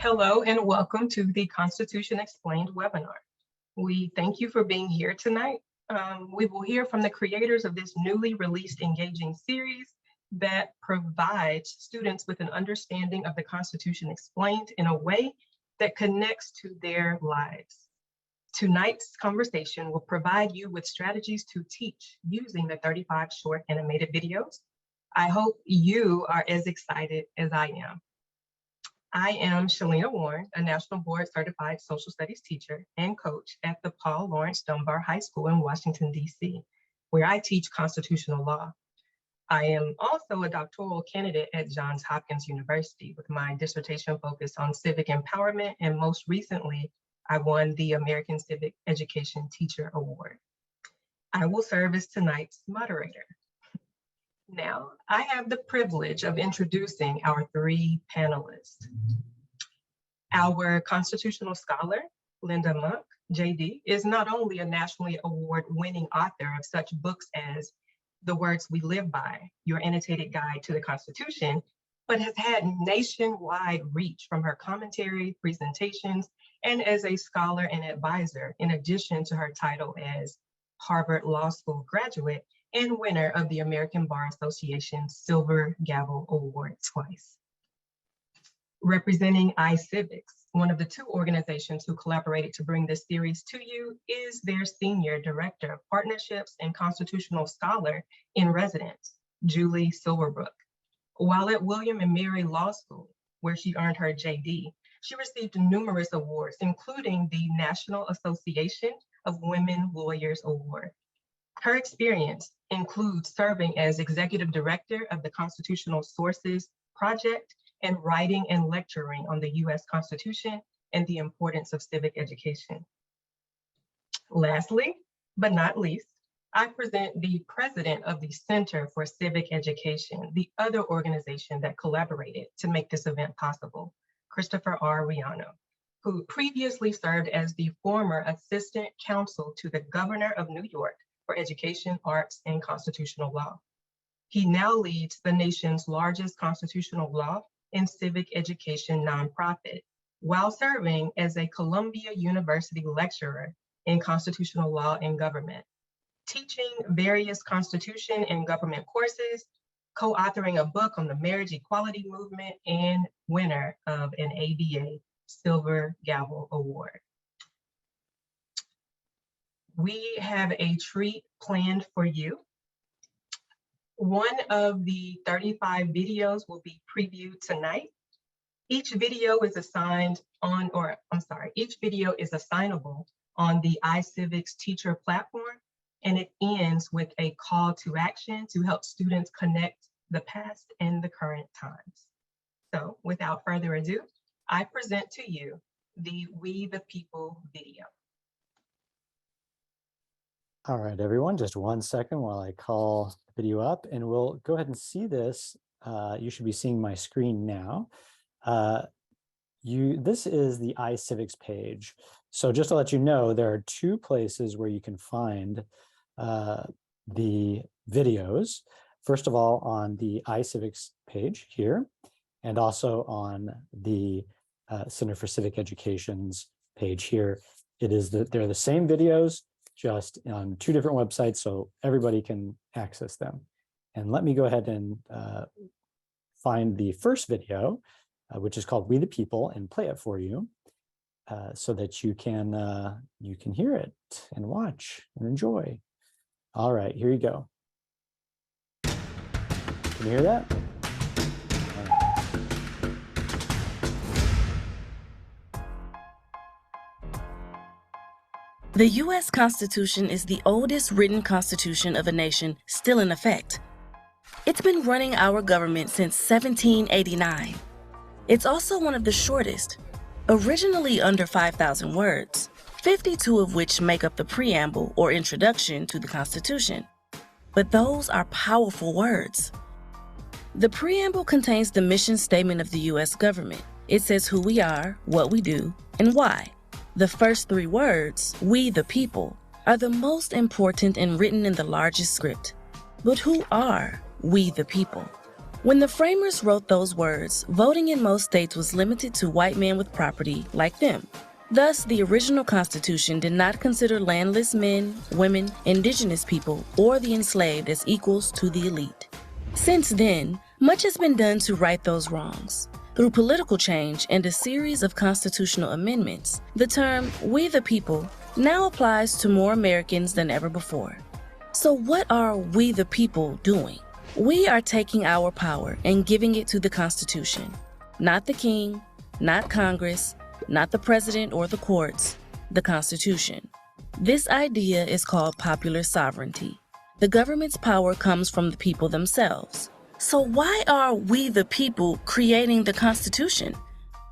Hello and welcome to the Constitution Explained webinar. We thank you for being here tonight. We will hear from the creators of this newly released engaging series that provides students with an understanding of the Constitution explained in a way that connects to their lives. Tonight's conversation will provide you with strategies to teach using the 35 short animated videos. I hope you are as excited as I am. I am Shalina Warren, a National Board Certified Social Studies teacher and coach at the Paul Laurence Dunbar High School in Washington, D.C., where I teach constitutional law. I am also a doctoral candidate at Johns Hopkins University with my dissertation focused on civic empowerment, and most recently, I won the American Civic Education Teacher Award. I will serve as tonight's moderator. Now, I have the privilege of introducing our three panelists. Our constitutional scholar, Linda Monk, JD, is not only a nationally award-winning author of such books as The Words We Live By, Your Annotated Guide to the Constitution, but has had nationwide reach from her commentary, presentations, and as a scholar and advisor, in addition to her title as Harvard Law School graduate and winner of the American Bar Association's Silver Gavel Award twice. Representing iCivics, one of the two organizations who collaborated to bring this series to you, is their Senior Director of Partnerships and Constitutional Scholar in Residence, Julie Silverbrook. While at William and Mary Law School, where she earned her JD, she received numerous awards, including the National Association of Women Lawyers Award. Her experience includes serving as Executive Director of the Constitutional Sources Project and writing and lecturing on the U.S. Constitution and the importance of civic education. Lastly, but not least, I present the president of the Center for Civic Education, the other organization that collaborated to make this event possible, Christopher R. Riano, who previously served as the former assistant counsel to the governor of New York for Education, Arts, and Constitutional Law. He now leads the nation's largest constitutional law and civic education nonprofit, while serving as a Columbia University lecturer in constitutional law and government, teaching various constitution and government courses, co-authoring a book on the marriage equality movement, and winner of an ABA Silver Gavel Award. We have a treat planned for you. One of the 35 videos will be previewed tonight. Each video is assignable on the iCivics teacher platform, and it ends with a call to action to help students connect the past and the current times. So without further ado, I present to you the We the People video. All right, everyone, just 1 second while I call the video up, and we'll go ahead and see this. You should be seeing my screen now. This is the iCivics page. So just to let you know, there are two places where you can find the videos. First of all, on the iCivics page here, and also on the Center for Civic Education's page here. They're the same videos, just on two different websites, so everybody can access them. And let me go ahead and find the first video, which is called We the People, and play it for you so that you can hear it and watch and enjoy. All right, here you go. Can you hear that? The U.S. Constitution is the oldest written constitution of a nation still in effect. It's been running our government since 1789. It's also one of the shortest, originally under 5,000 words, 52 of which make up the preamble or introduction to the Constitution. But those are powerful words. The preamble contains the mission statement of the U.S. government. It says who we are, what we do, and why. The first three words, we the people, are the most important and written in the largest script. But who are we the people? When the framers wrote those words, voting in most states was limited to white men with property like them. Thus, the original Constitution did not consider landless men, women, indigenous people, or the enslaved as equals to the elite. Since then, much has been done to right those wrongs. Through political change and a series of constitutional amendments, the term "we the people" now applies to more Americans than ever before. So what are we the people doing? We are taking our power and giving it to the Constitution. Not the king, not Congress, not the president or the courts, the Constitution. This idea is called popular sovereignty. The government's power comes from the people themselves. So why are we the people creating the Constitution?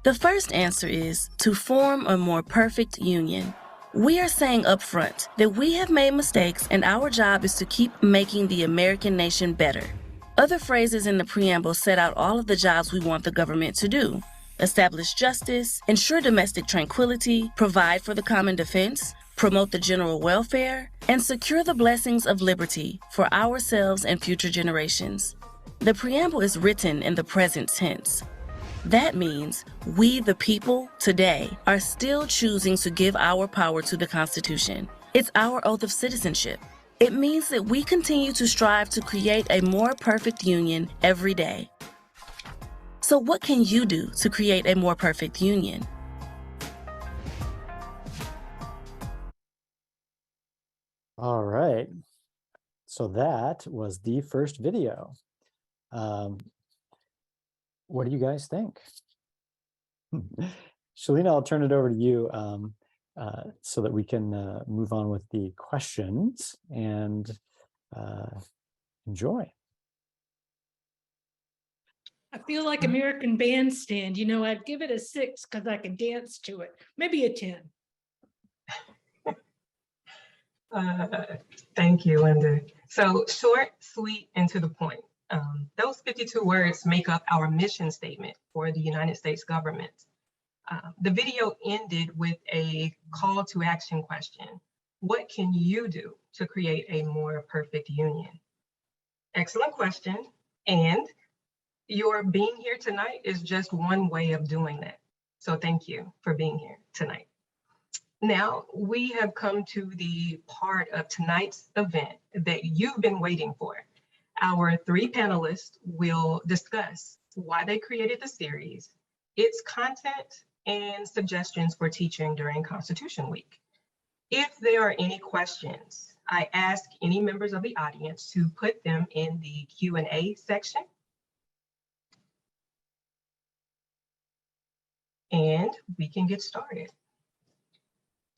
The first answer is to form a more perfect union. We are saying up front that we have made mistakes and our job is to keep making the American nation better. Other phrases in the preamble set out all of the jobs we want the government to do. Establish justice, ensure domestic tranquility, provide for the common defense, promote the general welfare, and secure the blessings of liberty for ourselves and future generations. The preamble is written in the present tense. That means we, the people, today, are still choosing to give our power to the Constitution. It's our oath of citizenship. It means that we continue to strive to create a more perfect union every day. So what can you do to create a more perfect union? All right. So that was the first video. What do you guys think? Shalina, I'll turn it over to you so that we can move on with the questions and enjoy. I feel like American Bandstand. You know, I'd give it a 6 because I can dance to it. Maybe a 10. Thank you, Linda. So short, sweet, and to the point. Those 52 words make up our mission statement for the United States government. The video ended with a call to action question. What can you do to create a more perfect union? Excellent question. And your being here tonight is just one way of doing that. So thank you for being here tonight. Now, we have come to the part of tonight's event that you've been waiting for. Our 3 panelists will discuss why they created the series, its content, and suggestions for teaching during Constitution Week. If there are any questions, I ask any members of the audience to put them in the Q&A section. And we can get started.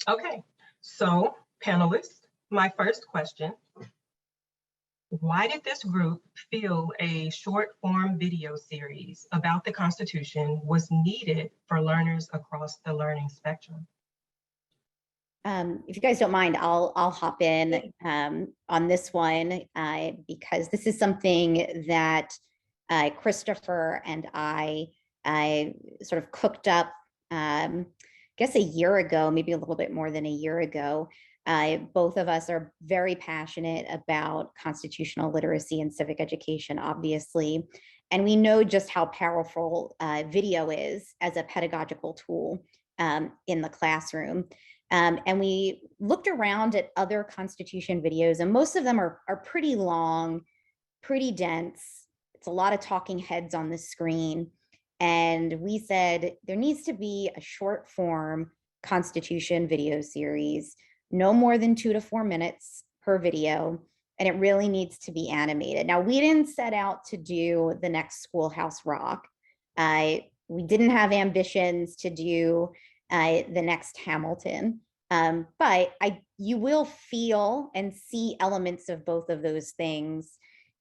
Okay, so panelists, my first question. Why did this group feel a short form video series about the Constitution was needed for learners across the learning spectrum? If you guys don't mind, I'll hop in on this one because this is something that Christopher and I sort of cooked up, I guess a year ago, maybe a little bit more than a year ago. Both of us are very passionate about constitutional literacy and civic education, obviously, and we know just how powerful video is as a pedagogical tool in the classroom. And we looked around at other Constitution videos, and most of them are pretty long, pretty dense. It's a lot of talking heads on the screen. And we said there needs to be a short form Constitution video series, no more than 2 to 4 minutes per video, and it really needs to be animated. Now, we didn't set out to do the next Schoolhouse Rock. We didn't have ambitions to do the next Hamilton, but you will feel and see elements of both of those things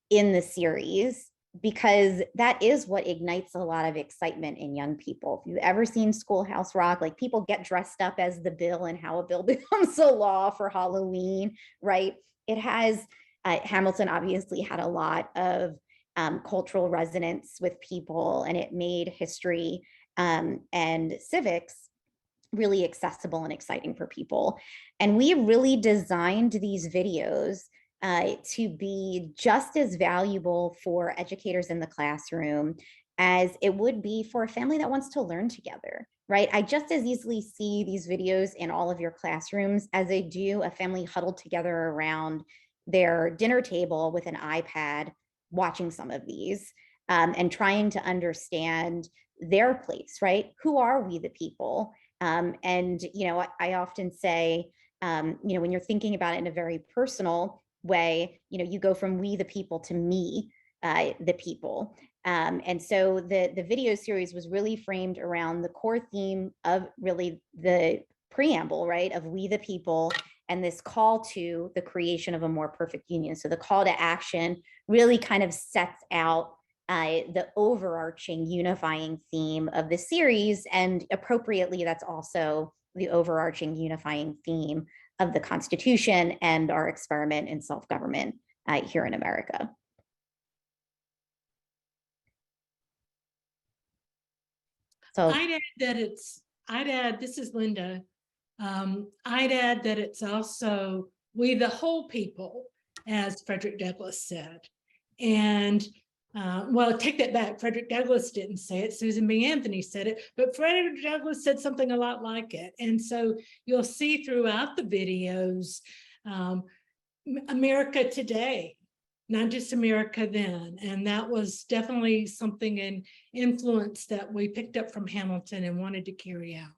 in the series, because that is what ignites a lot of excitement in young people. If you've ever seen Schoolhouse Rock, like people get dressed up as the bill and how a bill becomes a law for Halloween, right? It has, Hamilton obviously had a lot of cultural resonance with people, and it made history and civics really accessible and exciting for people. And we really designed these videos to be just as valuable for educators in the classroom as it would be for a family that wants to learn together, right? I just as easily see these videos in all of your classrooms as I do a family huddled together around their dinner table with an iPad watching some of these, and trying to understand their place, right? Who are we the people? And, you know, I often say, you know, when you're thinking about it in a very personal way, you know, you go from we the people to me, the people. And so the video series was really framed around the core theme of really the preamble, right? Of we the people, and this call to the creation of a more perfect union. So the call to action really kind of sets out the overarching unifying theme of the series, and appropriately, that's also the overarching unifying theme of the Constitution and our experiment in self-government here in America. So I'd add, this is Linda. I'd add that it's also we the whole people, as Frederick Douglass said. And well, take that back. Frederick Douglass didn't say it. Susan B. Anthony said it, but Frederick Douglass said something a lot like it. And so you'll see throughout the videos, America today, not just America then. And that was definitely something in influence that we picked up from Hamilton and wanted to carry out.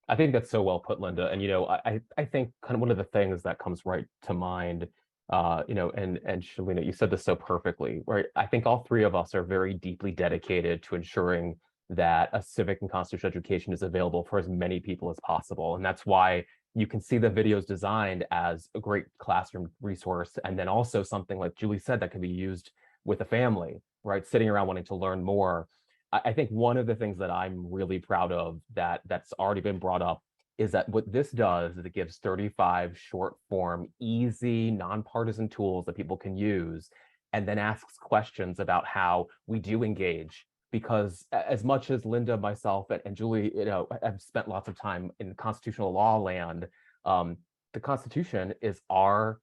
I think that's so well put, Linda. And, you know, I think kind of one of the things that comes right to mind, you know, and Shalina, you said this so perfectly, right? I think all three of us are very deeply dedicated to ensuring that a civic and constitutional education is available for as many people as possible. And that's why you can see the videos designed as a great classroom resource. And then also something like Julie said that can be used with a family, right? Sitting around wanting to learn more. I think one of the things that I'm really proud of that's already been brought up is that what this does is it gives 35 short form, easy, nonpartisan tools that people can use, and then asks questions about how we do engage. Because as much as Linda, myself, and Julie, you know, have spent lots of time in constitutional law land, the Constitution is our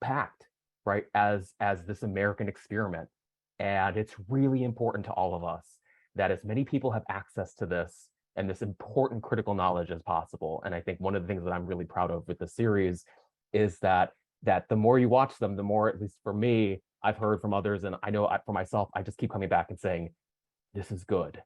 pact, right, as this American experiment. And it's really important to all of us that as many people have access to this and this important critical knowledge as possible. And I think one of the things that I'm really proud of with the series is that the more you watch them, the more, at least for me, I've heard from others, and I know for myself, I just keep coming back and saying, this is good.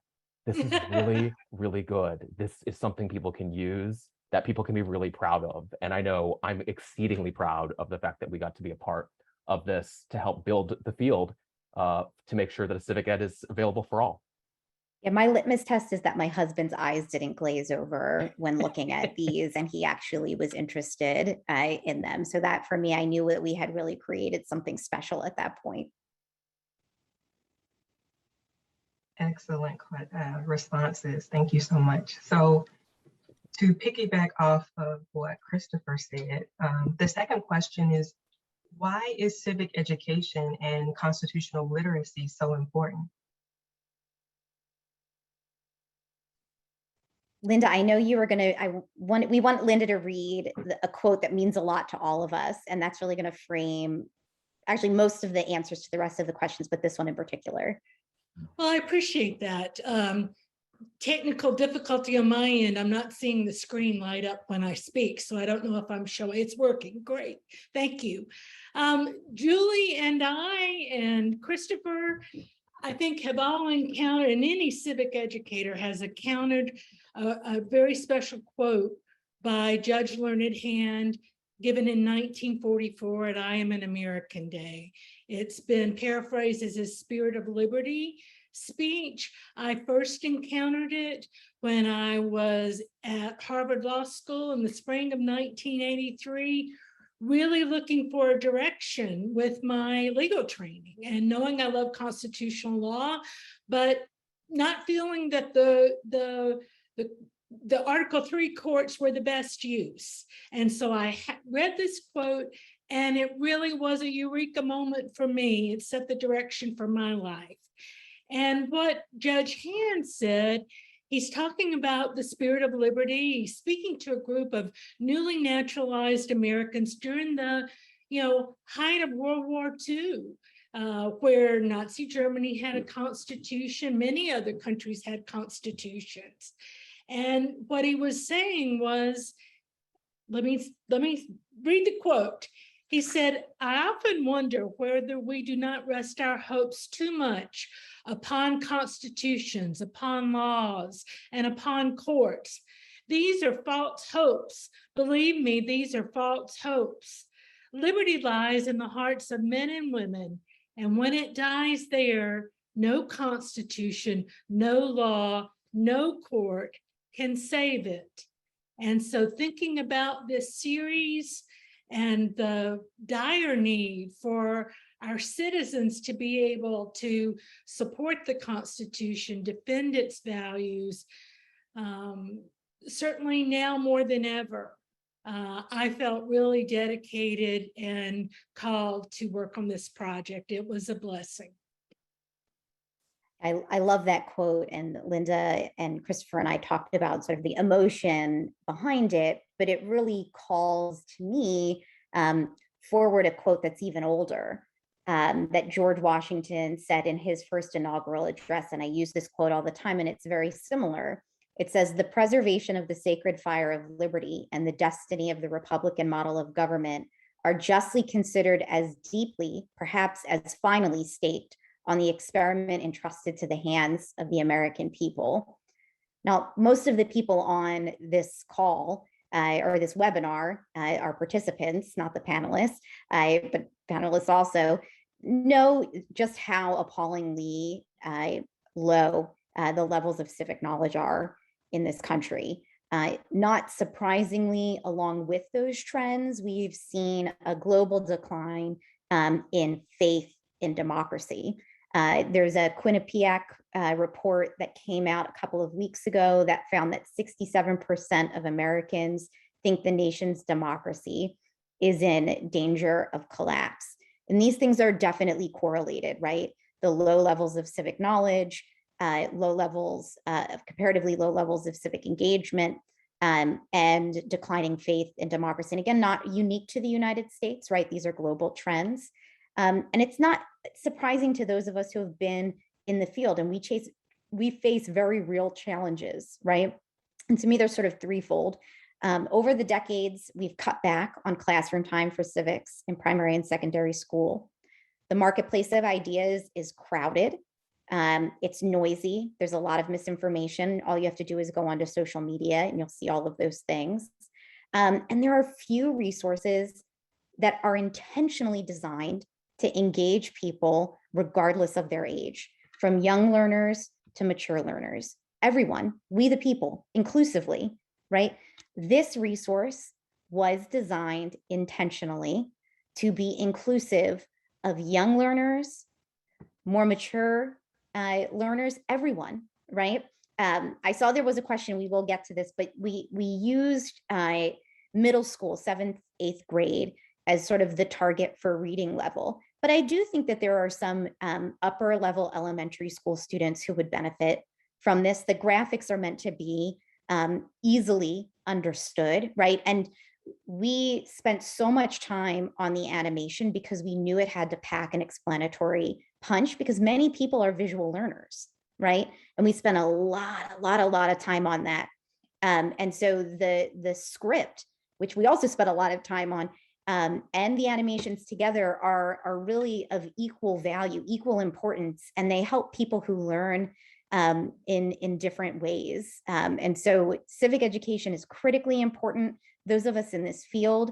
This is really, really good. This is something people can use, that people can be really proud of. And I know I'm exceedingly proud of the fact that we got to be a part of this to help build the field to make sure that a civic ed is available for all. Yeah, my litmus test is that my husband's eyes didn't glaze over when looking at these, and he actually was interested in them. So that for me, I knew that we had really created something special at that point. Excellent responses. Thank you so much. So to piggyback off of what Christopher said, the second question is, why is civic education and constitutional literacy so important? Linda, I know you were going to, we want Linda to read a quote that means a lot to all of us, and that's really going to frame actually most of the answers to the rest of the questions, but this one in particular. Well, I appreciate that. Technical difficulty on my end. I'm not seeing the screen light up when I speak, so I don't know if I'm showing. It's working. Great. Thank you. Julie and I and Christopher, I think, have all encountered, and any civic educator has encountered a very special quote by Judge Learned Hand given in 1944 at I Am an American Day. It's been paraphrased as his Spirit of Liberty speech. I first encountered it when I was at Harvard Law School in the spring of 1983, really looking for a direction with my legal training and knowing I love constitutional law, but not feeling that the Article III courts were the best use. And so I read this quote, and it really was a eureka moment for me. It set the direction for my life. And what Judge Hand said He's talking about the spirit of liberty. He's speaking to a group of newly naturalized Americans during the, height of World War II, where Nazi Germany had a constitution. Many other countries had constitutions. And what he was saying was, let me read the quote. He said, "I often wonder whether we do not rest our hopes too much upon constitutions, upon laws, and upon courts. These are false hopes. Believe me, these are false hopes. Liberty lies in the hearts of men and women, and when it dies there, no constitution, no law, no court can save it." And so thinking about this series and the dire need for our citizens to be able to support the Constitution, defend its values, certainly now more than ever, I felt really dedicated and called to work on this project. It was a blessing. I love that quote, and Linda and Christopher and I talked about sort of the emotion behind it, but it really calls to me forward a quote that's even older, that George Washington said in his first inaugural address, and I use this quote all the time, and it's very similar. It says, "The preservation of the sacred fire of liberty and the destiny of the Republican model of government are justly considered as deeply, perhaps as finally staked on the experiment entrusted to the hands of the American people." Now, most of the people on this call or this webinar are participants, not the panelists, but panelists also know just how appallingly low the levels of civic knowledge are in this country. Not surprisingly, along with those trends, we've seen a global decline in faith in democracy. There's a Quinnipiac report that came out a couple of weeks ago that found that 67% of Americans think the nation's democracy is in danger of collapse. And these things are definitely correlated, right? The low levels of civic knowledge, comparatively low levels of civic engagement, and declining faith in democracy. And again, not unique to the United States, right? These are global trends. And it's not surprising to those of us who have been in the field, and we face very real challenges, right? And to me, they're sort of threefold. Over the decades, we've cut back on classroom time for civics in primary and secondary school. The marketplace of ideas is crowded. It's noisy. There's a lot of misinformation. All you have to do is go onto social media and you'll see all of those things. And there are few resources that are intentionally designed to engage people regardless of their age, from young learners to mature learners. Everyone, we the people, inclusively, right? This resource was designed intentionally to be inclusive of young learners, more mature learners, everyone, right? I saw there was a question, we will get to this, but we used middle school, 7th, 8th grade as sort of the target for reading level. But I do think that there are some upper level elementary school students who would benefit from this. The graphics are meant to be easily understood, right? And we spent so much time on the animation because we knew it had to pack an explanatory punch, because many people are visual learners, right? And we spent a lot of time on that. And so the script, which we also spent a lot of time on, and the animations together are really of equal value, equal importance, and they help people who learn in different ways. And so civic education is critically important. Those of us in this field,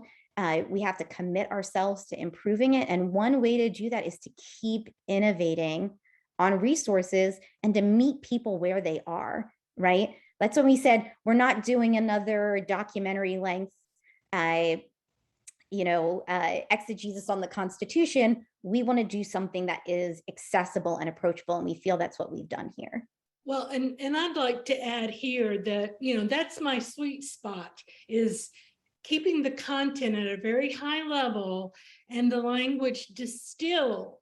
we have to commit ourselves to improving it. And one way to do that is to keep innovating on resources and to meet people where they are, right? That's when we said, we're not doing another documentary length, exegesis on the Constitution. We want to do something that is accessible and approachable, and we feel that's what we've done here. Well, and I'd like to add here that, that's my sweet spot, is keeping the content at a very high level and the language distilled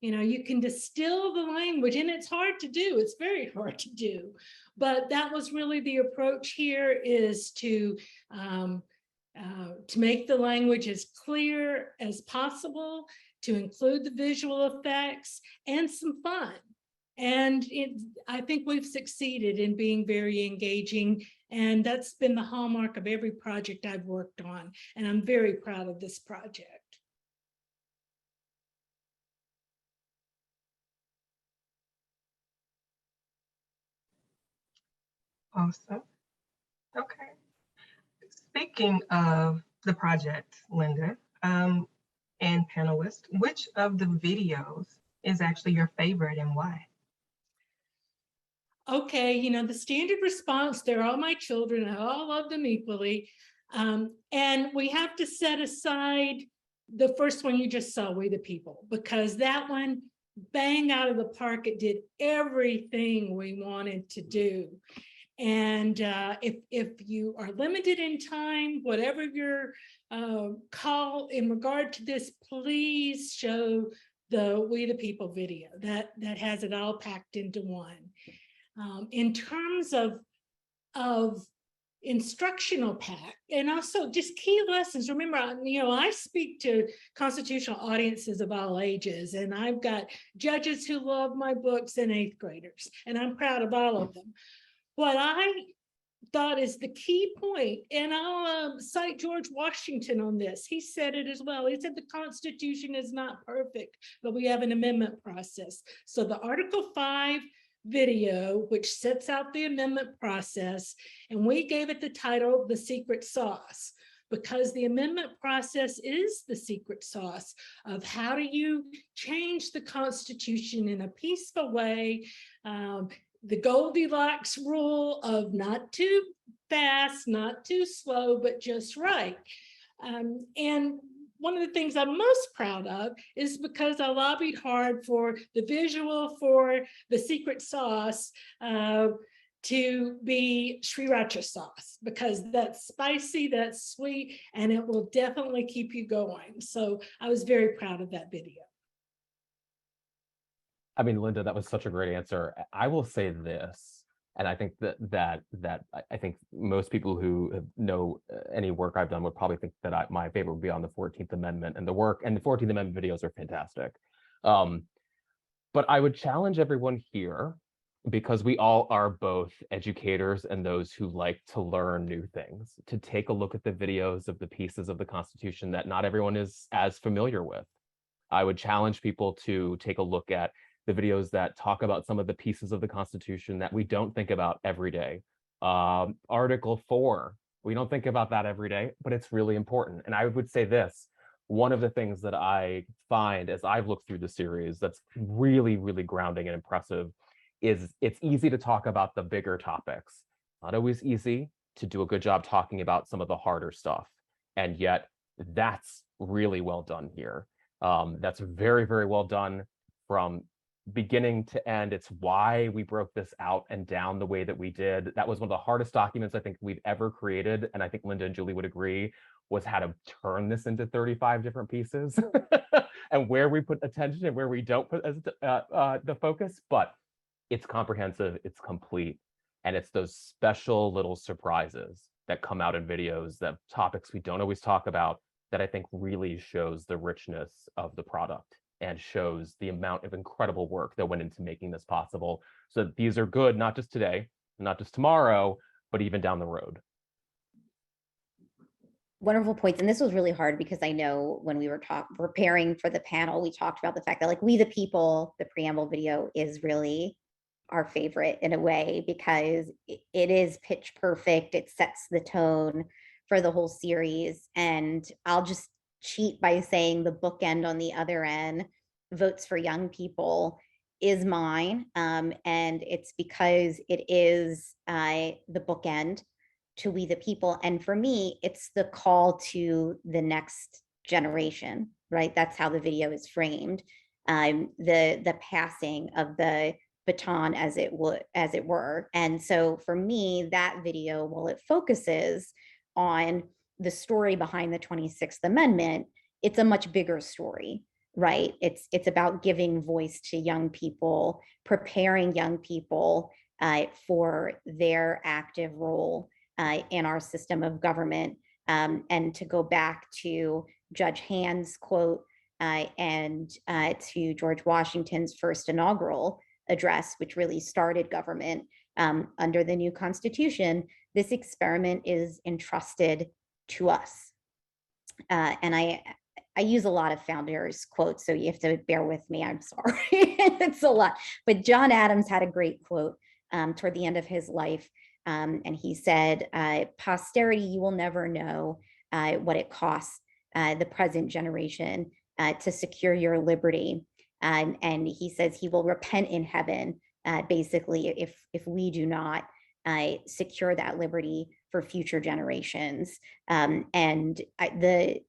You know, you can distill the language, and it's hard to do. It's very hard to do. But that was really the approach here, is to make the language as clear as possible, to include the visual effects and some fun. And I think we've succeeded in being very engaging. And that's been the hallmark of every project I've worked on. And I'm very proud of this project. Awesome. Okay. Speaking of the project, Linda, and panelists, which of the videos is actually your favorite and why? Okay, you know, the standard response, they're all my children, I all love them equally. And we have to set aside the first one you just saw, We the People, because that one, bang out of the park, it did everything we wanted to do. And if you are limited in time, whatever your call in regard to this, please show the We the People video. That has it all packed into one. In terms of instructional pack, and also just key lessons. Remember, you know, I speak to constitutional audiences of all ages, and I've got judges who love my books and 8th graders, and I'm proud of all of them. What I thought is the key point, and I'll cite George Washington on this. He said it as well. He said the Constitution is not perfect, but we have an amendment process. So the Article 5 video, which sets out the amendment process, and we gave it the title, The Secret Sauce, because the amendment process is the secret sauce of how do you change the Constitution in a peaceful way. The Goldilocks rule of not too fast, not too slow, but just right. And one of the things I'm most proud of is because I lobbied hard for the visual for the secret sauce to be sriracha sauce, because that's spicy, that's sweet, and it will definitely keep you going. So I was very proud of that video. I mean, Linda, that was such a great answer. I will say this, and I think that I think most people who know any work I've done would probably think that my favorite would be on the 14th Amendment, and the 14th Amendment videos are fantastic. But I would challenge everyone here, because we all are both educators and those who like to learn new things, to take a look at the videos of the pieces of the Constitution that not everyone is as familiar with. I would challenge people to take a look at the videos that talk about some of the pieces of the Constitution that we don't think about every day. Article 4, we don't think about that every day, but it's really important. And I would say this, one of the things that I find as I've looked through the series that's really, really grounding and impressive is it's easy to talk about the bigger topics. Not always easy to do a good job talking about some of the harder stuff. And yet that's really well done here. That's very, very well done from beginning to end. It's why we broke this out and down the way that we did. That was one of the hardest documents I think we've ever created, and I think Linda and Julie would agree, was how to turn this into 35 different pieces and where we put attention and where we don't put as the focus. But it's comprehensive, it's complete, and it's those special little surprises that come out in videos, that topics we don't always talk about, that I think really shows the richness of the product and shows the amount of incredible work that went into making this possible. So these are good, not just today, not just tomorrow, but even down the road. Wonderful points. And this was really hard because I know when we were preparing for the panel, we talked about the fact that, like, We the People, the preamble video, is really our favorite in a way, because it is pitch perfect. It sets the tone for the whole series. And I'll just cheat by saying the bookend on the other end, Votes for Young People, is mine. And it's because it is the bookend to We the People. And for me, it's the call to the next generation, right? That's how the video is framed. The passing of the baton, as it were. And so for me, that video, while it focuses on the story behind the 26th Amendment, it's a much bigger story. right? It's about giving voice to young people, preparing young people for their active role in our system of government. And to go back to Judge Hand's quote and to George Washington's first inaugural address, which really started government under the new Constitution, this experiment is entrusted to us. And I use a lot of founders' quotes, so you have to bear with me. I'm sorry, it's a lot. But John Adams had a great quote toward the end of his life. And he said, posterity, you will never know what it costs the present generation to secure your liberty. And he says he will repent in heaven, basically, if we do not secure that liberty for future generations. And the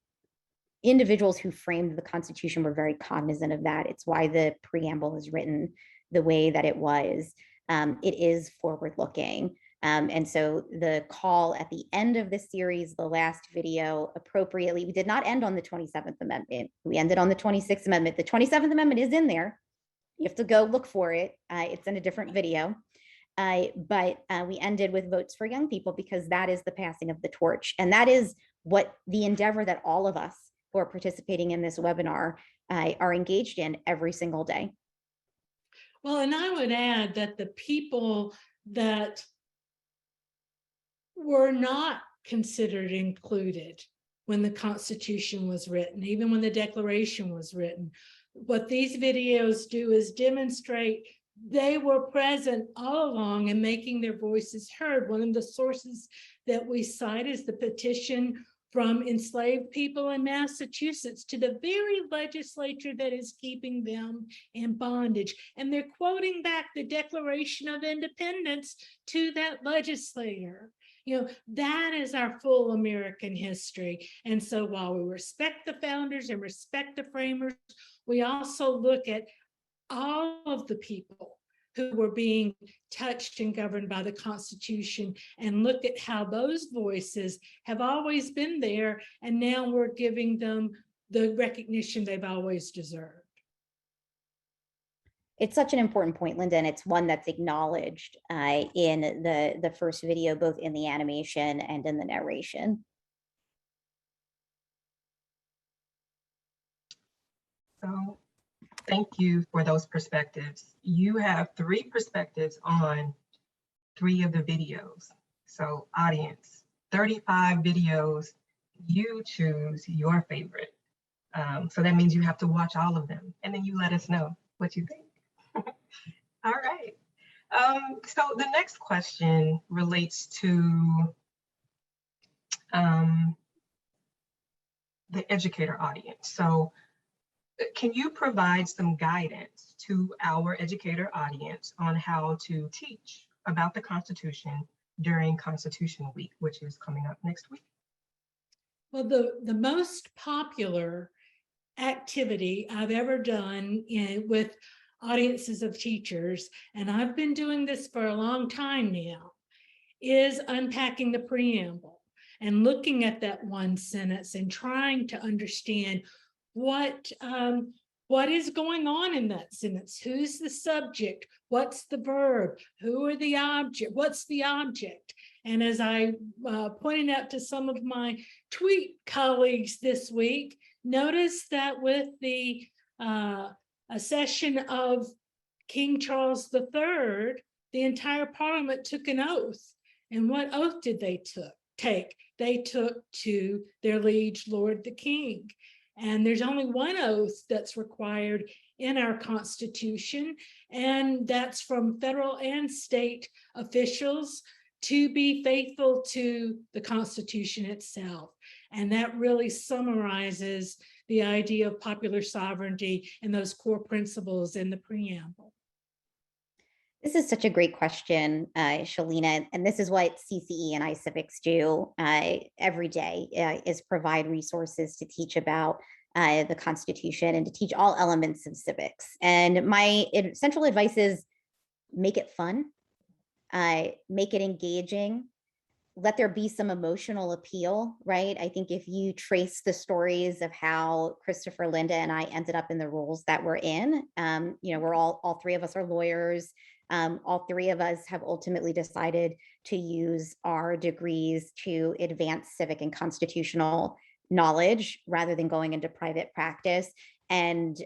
individuals who framed the Constitution were very cognizant of that. It's why the preamble is written the way that it was. It is forward-looking. And so the call at the end of the series, the last video, appropriately, we did not end on the 27th Amendment. We ended on the 26th Amendment. The 27th Amendment is in there. You have to go look for it. It's in a different video. But we ended with votes for young people because that is the passing of the torch. And that is what the endeavor that all of us who are participating in this webinar are engaged in every single day. Well, and I would add that the people that were not considered included when the Constitution was written, even when the Declaration was written, what these videos do is demonstrate they were present all along and making their voices heard. One of the sources that we cite is the petition from enslaved people in Massachusetts to the very legislature that is keeping them in bondage. And they're quoting back the Declaration of Independence to that legislator. You know, that is our full American history. And so while we respect the founders and respect the framers, we also look at all of the people who were being touched and governed by the Constitution and look at how those voices have always been there, and now we're giving them the recognition they've always deserved. It's such an important point, Linda, and it's one that's acknowledged in the first video, both in the animation and in the narration. So thank you for those perspectives. You have 3 perspectives on 3 of the videos. So audience, 35 videos, you choose your favorite. So that means you have to watch all of them, and then you let us know what you think. All right. So the next question relates to the educator audience. So can you provide some guidance to our educator audience on how to teach about the Constitution during Constitution Week, which is coming up next week? Well, the most popular activity I've ever done with audiences of teachers, and I've been doing this for a long time now, is unpacking the preamble and looking at that one sentence and trying to understand what is going on in that sentence. Who's the subject? What's the verb? Who are the object? What's the object? And as I pointed out to some of my tweet colleagues this week, notice that with the accession of King Charles III, the entire Parliament took an oath. And what oath did they take? They took to their liege lord, the King. And there's only one oath that's required in our Constitution, and that's from federal and state officials to be faithful to the Constitution itself. And that really summarizes the idea of popular sovereignty and those core principles in the preamble. This is such a great question, Shalina, and this is what CCE and iCivics do every day, is provide resources to teach about the Constitution and to teach all elements of civics. And my central advice is make it fun, make it engaging, let there be some emotional appeal, right? I think if you trace the stories of how Christopher, Linda, and I ended up in the roles that we're in, we're all three of us are lawyers. All three of us have ultimately decided to use our degrees to advance civic and constitutional knowledge rather than going into private practice. And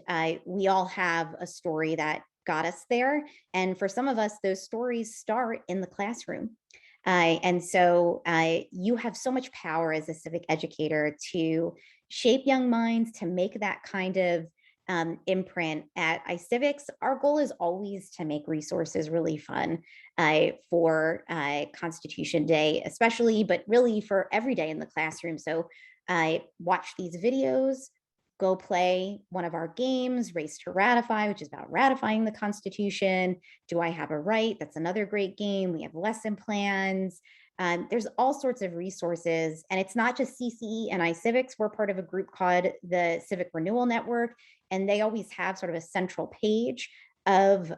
we all have a story that got us there. And for some of us, those stories start in the classroom. And so you have so much power as a civic educator to shape young minds, to make that kind of imprint at iCivics. Our goal is always to make resources really fun for Constitution Day, especially, but really for every day in the classroom. So watch these videos, go play one of our games, Race to Ratify, which is about ratifying the Constitution. Do I Have a Right? That's another great game. We have lesson plans. There's all sorts of resources, and it's not just CCE and iCivics. We're part of a group called the Civic Renewal Network, and they always have sort of a central page of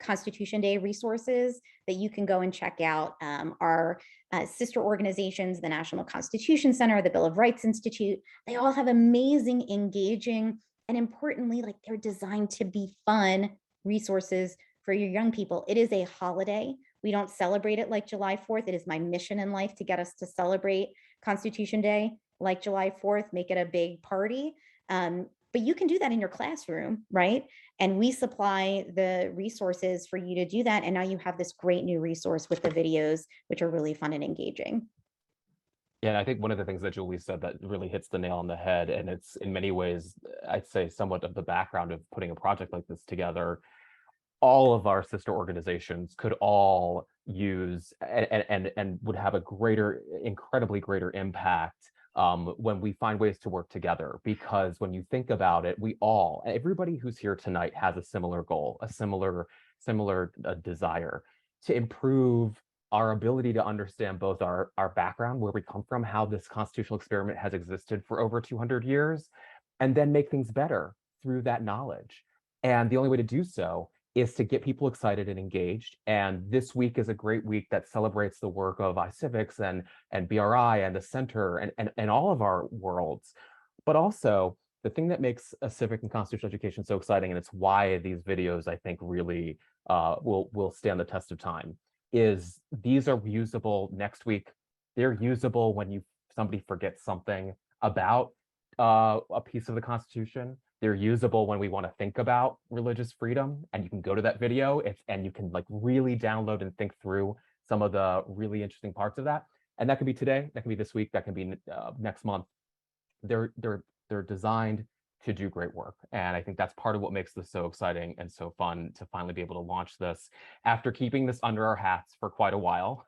Constitution Day resources that you can go and check out. Our sister organizations, the National Constitution Center, the Bill of Rights Institute, they all have amazing, engaging, and importantly, like they're designed to be fun resources for your young people. It is a holiday. We don't celebrate it like July 4th. It is my mission in life to get us to celebrate Constitution Day like July 4th, make it a big party. But you can do that in your classroom, right? And we supply the resources for you to do that. And now you have this great new resource with the videos, which are really fun and engaging. Yeah, and I think one of the things that Julie said that really hits the nail on the head, and it's in many ways, I'd say somewhat of the background of putting a project like this together, all of our sister organizations could all use and would have a incredibly greater impact when we find ways to work together. Because when you think about it, everybody who's here tonight has a similar goal, a similar desire to improve our ability to understand both our background, where we come from, how this constitutional experiment has existed for over 200 years, and then make things better through that knowledge. And the only way to do so is to get people excited and engaged. And this week is a great week that celebrates the work of iCivics and BRI and the center and all of our worlds. But also, the thing that makes a civic and constitutional education so exciting, and it's why these videos, I think, really will stand the test of time, is these are usable next week. They're usable when somebody forgets something about a piece of the Constitution. They're usable when we want to think about religious freedom, and you can go to that video and you can like really download and think through some of the really interesting parts of that. And that can be today, that can be this week, that can be next month. They're designed to do great work. And I think that's part of what makes this so exciting and so fun to finally be able to launch this after keeping this under our hats for quite a while.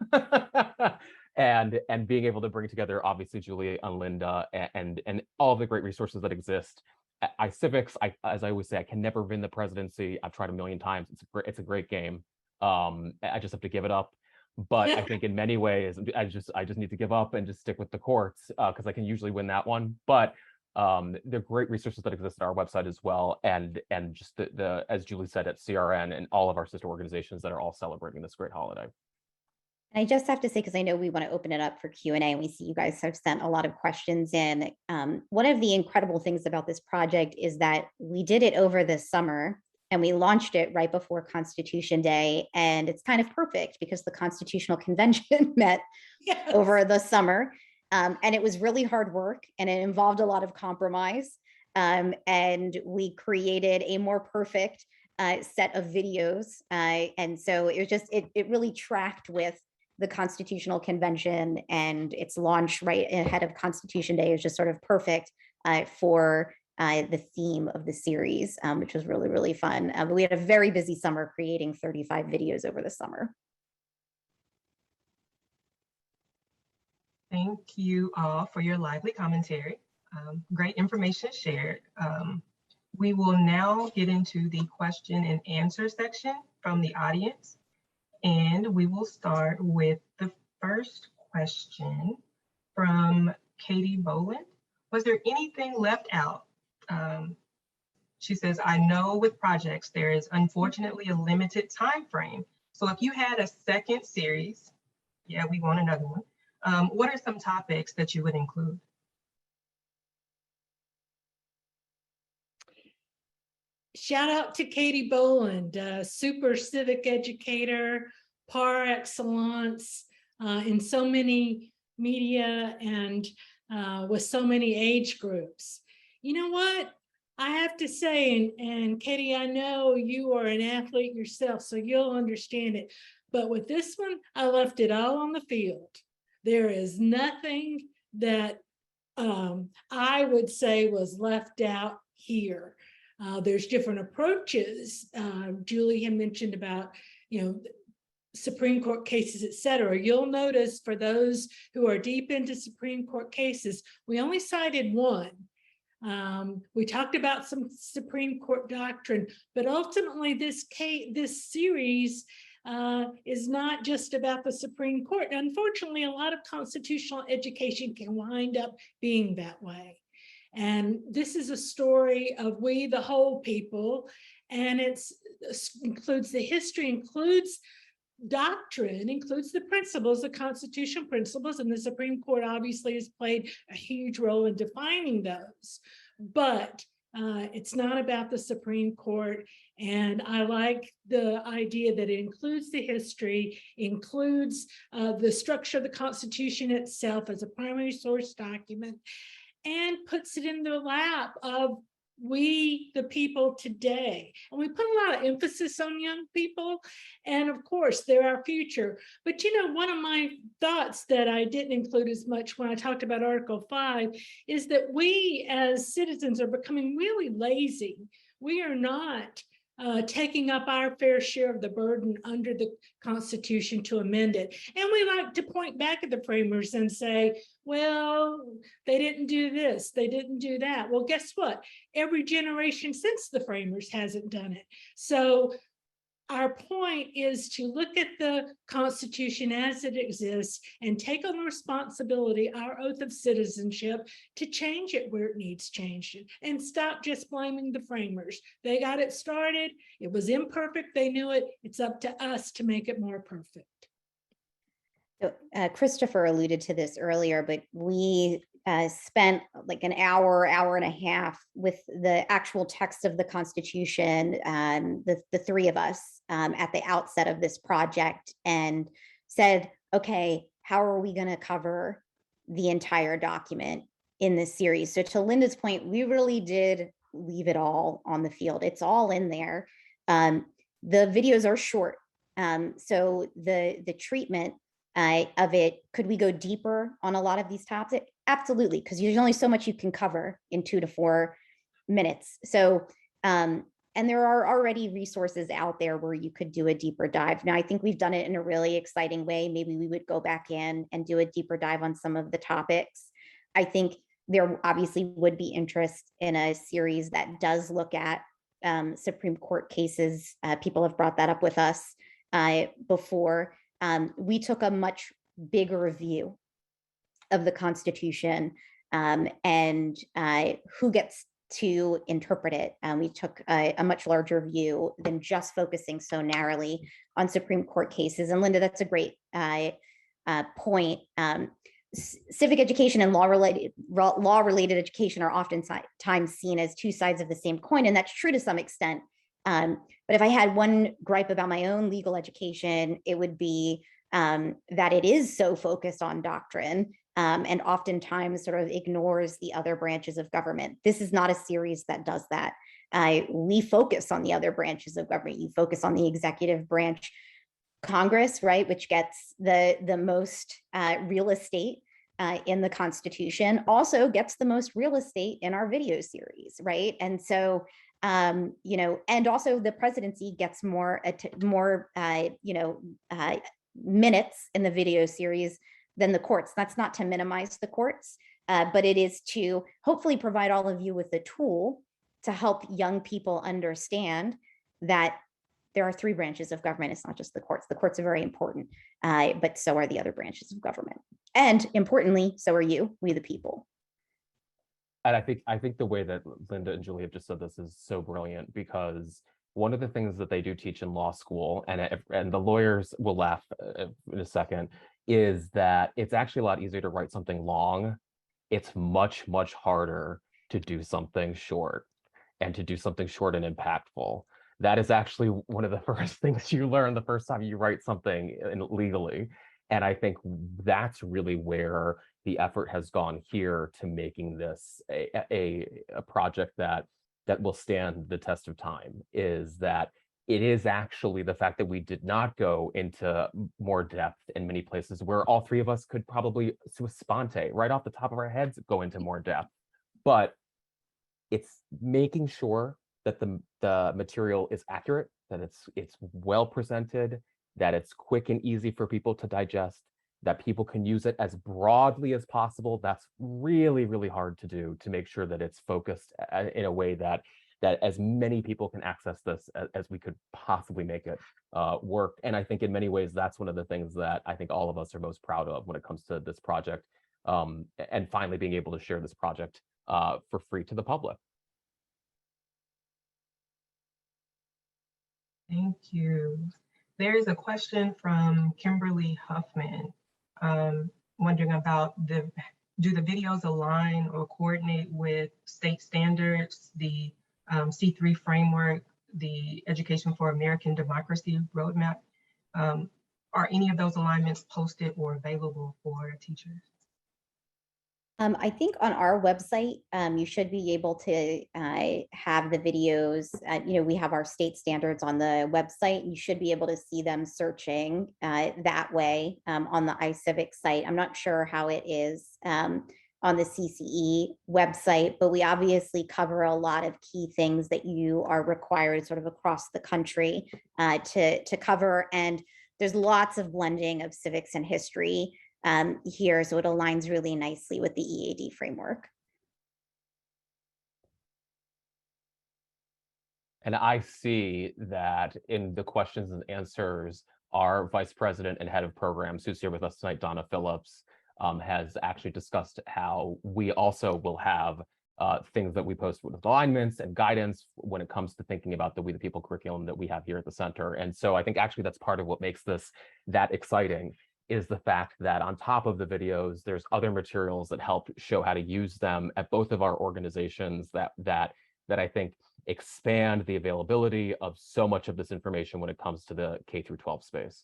and being able to bring together, obviously, Julie and Linda and all the great resources that exist. iCivics, as I always say, I can never win the presidency. I've tried a million times. It's a great game. I just have to give it up. But I think in many ways, I just need to give up and just stick with the courts because I can usually win that one. But there are great resources that exist at our website as well, and just the as Julie said, at CRN and all of our sister organizations that are all celebrating this great holiday. I just have to say, because I know we want to open it up for Q&A, and we see you guys have sent a lot of questions in. One of the incredible things about this project is that we did it over the summer, and we launched it right before Constitution Day. And it's kind of perfect because the Constitutional Convention met over the summer. And it was really hard work, and it involved a lot of compromise. And we created a more perfect set of videos. And so it was just, it really tracked with the Constitutional Convention, and its launch right ahead of Constitution Day is just sort of perfect for the theme of the series, which was really, really fun. But we had a very busy summer creating 35 videos over the summer. Thank you all for your lively commentary. Great information shared. We will now get into the question and answer section from the audience. And we will start with the first question from Katie Boland. Was there anything left out? She says, I know with projects, there is unfortunately a limited time frame. So if you had a second series, yeah, we want another one. What are some topics that you would include? Shout out to Katie Boland, super civic educator, par excellence in so many media and with so many age groups. You know what? I have to say, and Katie, I know you are an athlete yourself, so you'll understand it. But with this one, I left it all on the field. There is nothing that I would say was left out here. There's different approaches. Julie had mentioned about, Supreme Court cases, et cetera. You'll notice for those who are deep into Supreme Court cases, we only cited one. We talked about some Supreme Court doctrine, but ultimately this series is not just about the Supreme Court. Unfortunately, a lot of constitutional education can wind up being that way. And this is a story of we, the whole people, and it includes the history, includes doctrine, includes the principles, the constitutional principles, and the Supreme Court obviously has played a huge role in defining those. But it's not about the Supreme Court. And I like the idea that it includes the history, includes the structure of the Constitution itself as a primary source document, and puts it in the lap of we, the people today. And we put a lot of emphasis on young people. And of course, they're our future. But one of my thoughts that I didn't include as much when I talked about Article 5 is that we as citizens are becoming really lazy. We are not taking up our fair share of the burden under the Constitution to amend it. And we like to point back at the framers and say, well, they didn't do this, they didn't do that. Well, guess what? Every generation since the framers hasn't done it. So our point is to look at the Constitution as it exists and take on the responsibility, our oath of citizenship, to change it where it needs changed and stop just blaming the framers. They got it started. It was imperfect. They knew it. It's up to us to make it more perfect. So, Christopher alluded to this earlier, but we spent like an hour and a half with the actual text of the Constitution, the three of us at the outset of this project, and said, okay, how are we going to cover the entire document in this series? So to Linda's point, we really did leave it all on the field. It's all in there. The videos are short. So the treatment of it, could we go deeper on a lot of these topics? Absolutely, because there's only so much you can cover in 2 to 4 minutes. So, and there are already resources out there where you could do a deeper dive. Now, I think we've done it in a really exciting way. Maybe we would go back in and do a deeper dive on some of the topics. I think there obviously would be interest in a series that does look at Supreme Court cases. People have brought that up with us before. We took a much bigger view of the Constitution and who gets to interpret it. We took a much larger view than just focusing so narrowly on Supreme Court cases. And Linda, that's a great point. Civic education and law-related education are oftentimes seen as two sides of the same coin, and that's true to some extent. But if I had one gripe about my own legal education, it would be that it is so focused on doctrine and oftentimes sort of ignores the other branches of government. This is not a series that does that. We focus on the other branches of government. You focus on the executive branch, Congress, right, which gets the most real estate in the Constitution, also gets the most real estate in our video series, right? And so, and also the presidency gets more minutes in the video series than the courts. That's not to minimize the courts, but it is to hopefully provide all of you with a tool to help young people understand that there are 3 branches of government. It's not just the courts. The courts are very important, but so are the other branches of government. And importantly, so are you, we the people. And I think the way that Linda and Julie have just said this is so brilliant, because one of the things that they do teach in law school, and the lawyers will laugh in a second, is that it's actually a lot easier to write something long. It's much, much harder to do something short, and to do something short and impactful. That is actually one of the first things you learn the first time you write something legally. And I think that's really where the effort has gone here to making this a project that will stand the test of time, is that it is actually the fact that we did not go into more depth in many places where all three of us could probably sua sponte, right off the top of our heads, go into more depth. But it's making sure that the material is accurate, that it's well presented, that it's quick and easy for people to digest, that people can use it as broadly as possible. That's really, really hard to do, to make sure that it's focused in a way that as many people can access this as we could possibly make it work. And I think in many ways, that's one of the things that I think all of us are most proud of when it comes to this project, and finally being able to share this project for free to the public. Thank you. There is a question from Kimberly Huffman, wondering about do the videos align or coordinate with state standards, the C3 framework, the Education for American Democracy roadmap? Are any of those alignments posted or available for teachers? I think on our website, you should be able to have the videos. We have our state standards on the website. You should be able to see them searching that way on the iCivics site. I'm not sure how it is on the CCE website, but we obviously cover a lot of key things that you are required sort of across the country to cover. And there's lots of blending of civics and history here, so it aligns really nicely with the EAD framework. And I see that in the questions and answers, our Vice President and Head of Programs, who's here with us tonight, Donna Phillips, has actually discussed how we also will have things that we post with alignments and guidance when it comes to thinking about the We the People curriculum that we have here at the center. And so I think actually that's part of what makes this that exciting, is the fact that on top of the videos, there's other materials that help show how to use them at both of our organizations that I think expand the availability of so much of this information when it comes to the K through 12 space.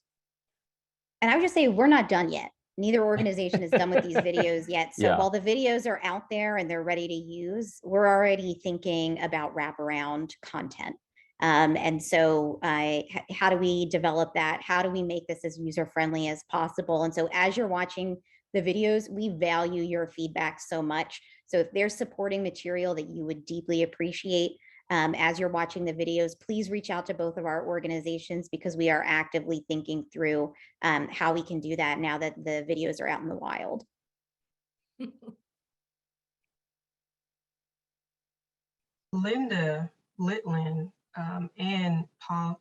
And I would just say we're not done yet. Neither organization is done with these videos yet. So while the videos are out there and they're ready to use, we're already thinking about wraparound content. And so how do we develop that? How do we make this as user-friendly as possible? And so as you're watching the videos, we value your feedback so much. So if there's supporting material that you would deeply appreciate as you're watching the videos, please reach out to both of our organizations, because we are actively thinking through how we can do that now that the videos are out in the wild. Linda Litland and Paul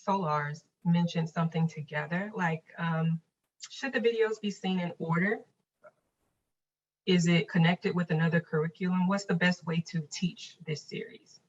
Solars mentioned something together, like should the videos be seen in order? Is it connected with another curriculum? What's the best way to teach this series?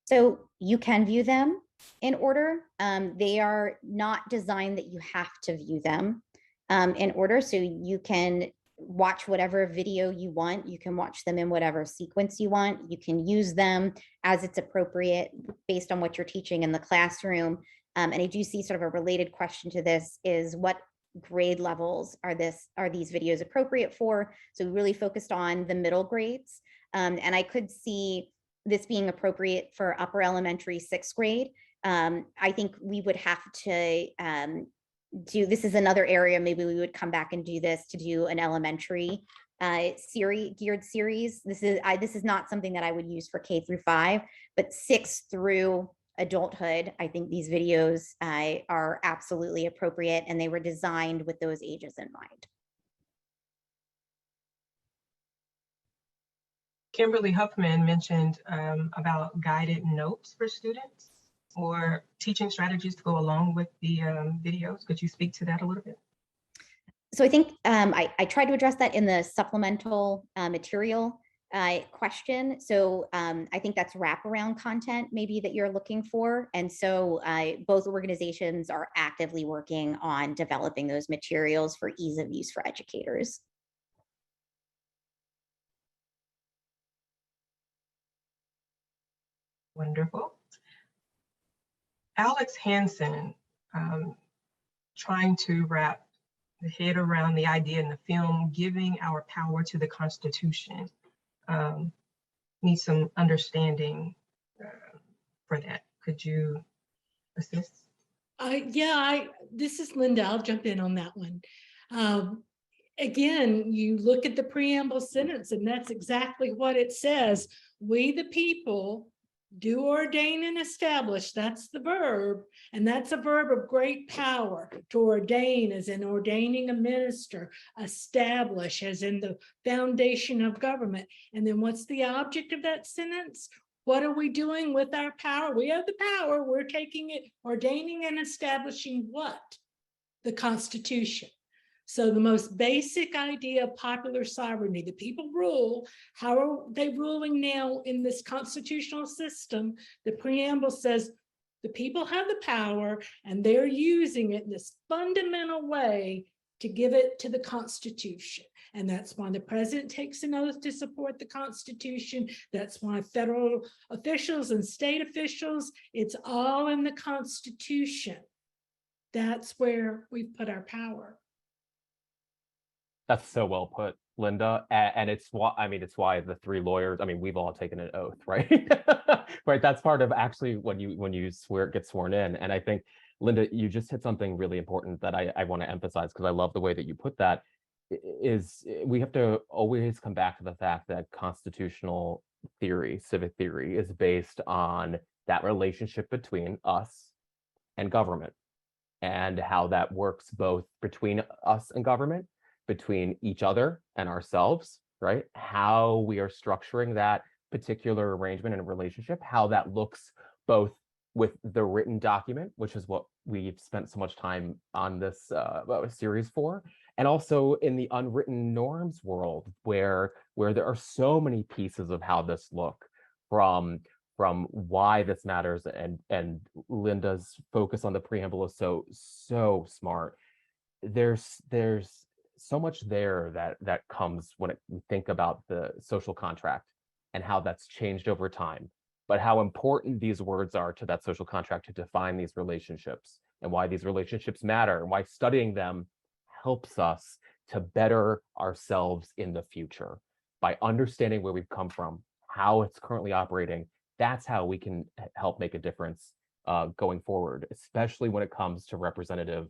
So you can view them in order. They are not designed that you have to view them in order. So you can watch whatever video you want. You can watch them in whatever sequence you want. You can use them as it's appropriate based on what you're teaching in the classroom. And I do see sort of a related question to this is what grade levels are these videos appropriate for? So we really focused on the middle grades. And I could see this being appropriate for upper elementary 6th grade. I think we would have to this is another area, maybe we would come back and do this to do an elementary geared series. This is not something that I would use for K through 5, but 6 through adulthood, I think these videos are absolutely appropriate, and they were designed with those ages in mind. Kimberly Huffman mentioned about guided notes for students or teaching strategies to go along with the videos. Could you speak to that a little bit? So I think I tried to address that in the supplemental material. question. So I think that's wraparound content maybe that you're looking for. And so both organizations are actively working on developing those materials for ease of use for educators. Wonderful. Alex Hansen, trying to wrap the head around the idea in the film, giving our power to the Constitution. Need some understanding for that. Could you assist? This is Linda. I'll jump in on that one. Again, you look at the preamble sentence, and that's exactly what it says. We, the people, do ordain and establish. That's the verb, and that's a verb of great power. To ordain as in ordaining a minister, establish as in the foundation of government. And then what's the object of that sentence? What are we doing with our power? We have the power. We're taking it, ordaining and establishing what? The Constitution. So the most basic idea of popular sovereignty, the people rule. How are they ruling now in this constitutional system? The preamble says the people have the power and they're using it in this fundamental way to give it to the Constitution. And that's why the president takes an oath to support the Constitution. That's why federal officials and state officials, it's all in the Constitution. That's where we put our power. That's so well put, Linda. And it's why, it's why the three lawyers, we've all taken an oath, right? Right. That's part of actually when you get sworn in. And I think, Linda, you just hit something really important that I want to emphasize, because I love the way that you put that, is we have to always come back to the fact that constitutional theory, civic theory, is based on that relationship between us and government, and how that works both between us and government, between each other and ourselves, right? How we are structuring that particular arrangement and relationship, how that looks both with the written document, which is what we've spent so much time on this series for, and also in the unwritten norms world, where there are so many pieces of how this look, from why this matters, and Linda's focus on the preamble is so smart. There's so much there that comes when we think about the social contract and how that's changed over time, but how important these words are to that social contract to define these relationships, and why these relationships matter, and why studying them helps us to better ourselves in the future. By understanding where we've come from, how it's currently operating, that's how we can help make a difference going forward, especially when it comes to representative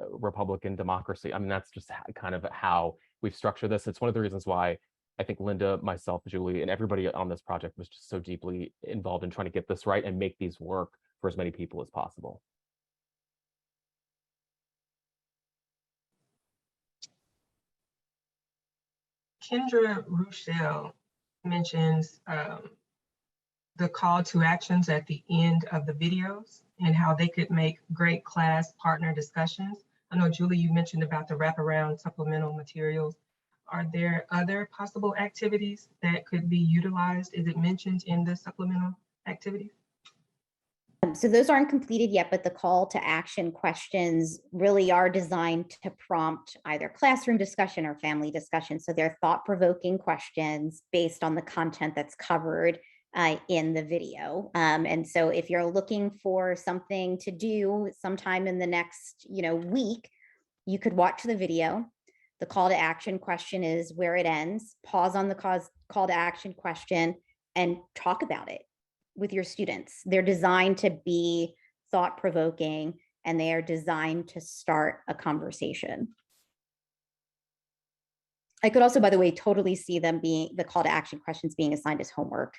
Republican democracy. That's just kind of how we've structured this. It's one of the reasons why I think Linda, myself, Julie, and everybody on this project was just so deeply involved in trying to get this right and make these work for as many people as possible. Kendra Rochelle mentions the call to actions at the end of the videos and how they could make great class partner discussions. I know, Julie, you mentioned about the wraparound supplemental materials. Are there other possible activities that could be utilized? Is it mentioned in the supplemental activities? So those aren't completed yet, but the call to action questions really are designed to prompt either classroom discussion or family discussion. So they're thought-provoking questions based on the content that's covered in the video. And so if you're looking for something to do sometime in the next week, you could watch the video. The call to action question is where it ends. Pause on the call to action question and talk about it with your students. They're designed to be thought-provoking, and they are designed to start a conversation. I could also, by the way, totally see them being the call to action questions being assigned as homework,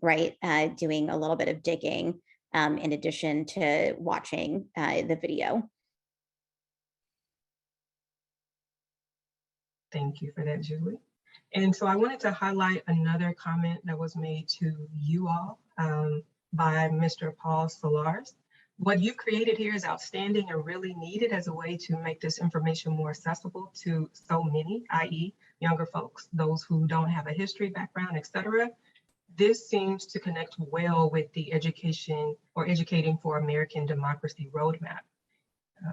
right? Doing a little bit of digging in addition to watching the video. Thank you for that, Julie. And so I wanted to highlight another comment that was made to you all by Mr. Paul Solars. What you've created here is outstanding and really needed as a way to make this information more accessible to so many, i.e., younger folks, those who don't have a history background, etc. This seems to connect well with the education or educating for American democracy roadmap.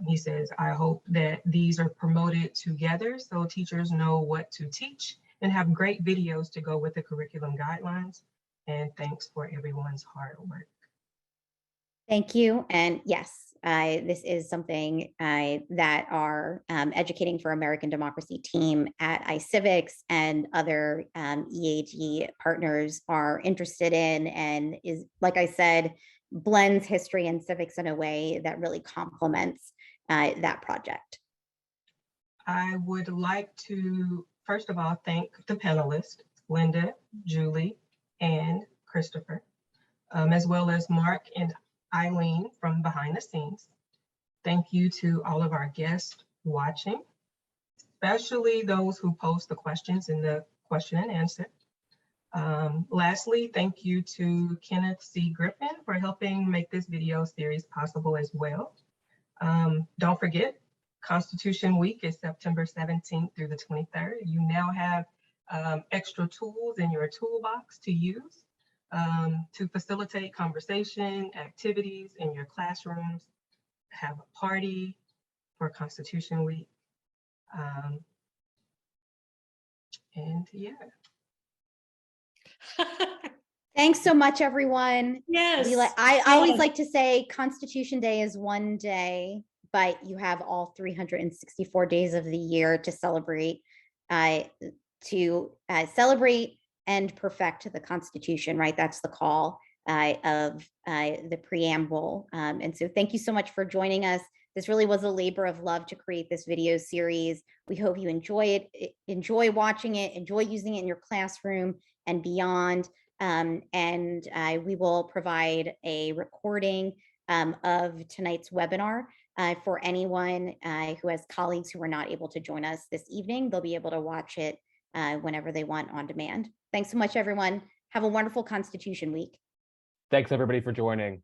He says, I hope that these are promoted together so teachers know what to teach and have great videos to go with the curriculum guidelines. And thanks for everyone's hard work. Thank you. And yes, this is something that our Educating for American Democracy team at iCivics and other EAD partners are interested in, and is, like I said, blends history and civics in a way that really complements that project. I would like to, first of all, thank the panelists, Linda, Julie, and Christopher, as well as Mark and Eileen from behind the scenes. Thank you to all of our guests watching, especially those who post the questions in the question and answer. Lastly, thank you to Kenneth C. Griffin for helping make this video series possible as well. Don't forget, Constitution Week is September 17th through the 23rd. You now have extra tools in your toolbox to use to facilitate conversation, activities in your classrooms, have a party for Constitution Week. And yeah. Thanks so much, everyone. Yes. I always like to say Constitution Day is one day, but you have all 364 days of the year to celebrate and perfect the Constitution, right? That's the call of the preamble. And so thank you so much for joining us. This really was a labor of love to create this video series. We hope you enjoy it, enjoy watching it, enjoy using it in your classroom and beyond. And we will provide a recording of tonight's webinar for anyone who has colleagues who are not able to join us this evening. They'll be able to watch it whenever they want on demand. Thanks so much, everyone. Have a wonderful Constitution Week. Thanks, everybody, for joining.